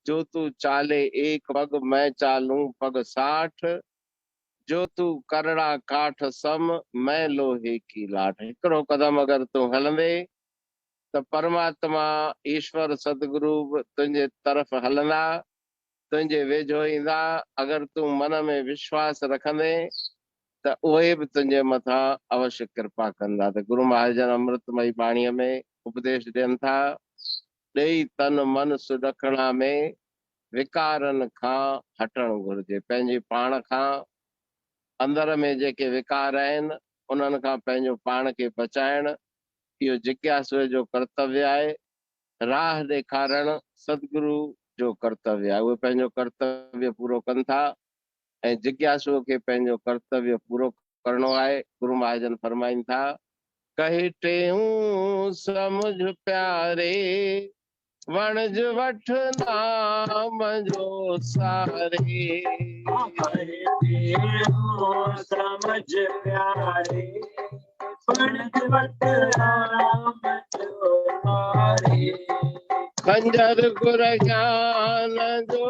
जो तू चाले एक पग मैं चालूं पग 60, जो तू करड़ा काठ सम मैं लोहे की लाठ। हिकिड़ो कदम अगर तू हलंदे त परमात्मा ईश्वर सतगुरु बि तुंहिंजे तरफ़ हलंदा, तुंहिंजे वेझो ईंदा। अगर तू मन में विश्वास रखंदे त उहे बि तुंहिंजे मथां अवश्य कृपा कंदा। त गुरु महाजन अमृतमयी बाणीअ में उपदेश ॾियनि था, ॾेई तन मन सुॾखणा में विकारनि खां हटणु घुरिजे। पंहिंजे पाण खां अंदर में जेके विकार आहिनि उन्हनि खां पंहिंजो पाण खे बचाइण, इहो जिज्ञासुअ जो कर्तव्य आहे। राह ॾेखारण सतगुरु जो कर्तव्य आहे। उहे पंहिंजो कर्तव्य पूरो कनि था ऐं जिज्ञासुअ खे पंहिंजो कर्तव्य पूरो करणो आहे। गुरु महाजन फरमाइनि था, कही टेऊं समुझ प्यारे वणज वठ नाम जो सारे। समझ प्यारे वणज वठ नाम जो सारे। खंजर गुर ज्ञान जो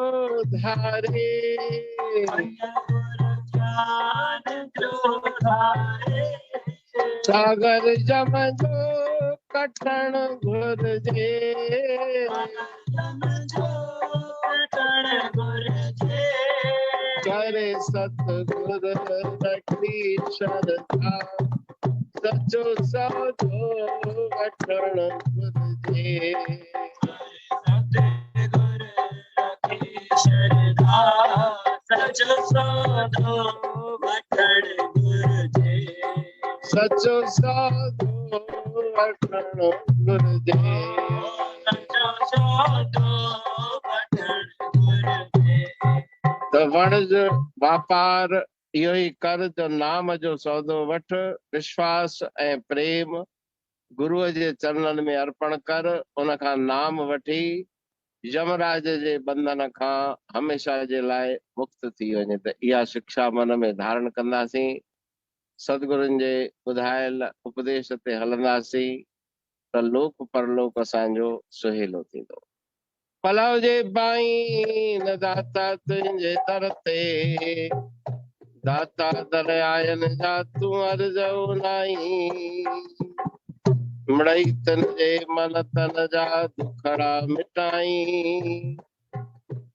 धारे, ज्ञान जो धारे। सागर जम जो कठण घुरजे, करे सतगुर रखी श्रद्धा, सचो सौदो वठण घुरजे। सतगुर रखी श्रद्धा, सचो सौदो वठण घुरजे। सचो सौदो वठण घुरजे। सचो सौदो वठण घुरजे। त वणज वापार इहो ई कर जो नाम जो सौदो वठ, विश्वास ऐं प्रेम गुरुअ जे चरणनि में अर्पण कर। उन खां नाम वठी यमराज जे बंधन खां हमेशा जे लाइ मुक्त थी वञे। त इहा शिक्षा मन में धारण कंदासीं, सतगुरुनि जे ॿुधायल उपदेश ते हलंदासीं त लोक परलोक असांजो सुहेलो थींदो। पलव जे बाई न दाता तुंहिंजे दर ते, दाता दर आयन जा तूं अर्ज़ो नाई। मिड़ई तन जे मन तन जा दुखड़ा मिटाई,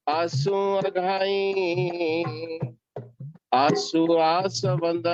आसूं अघाई आसूं आस बंद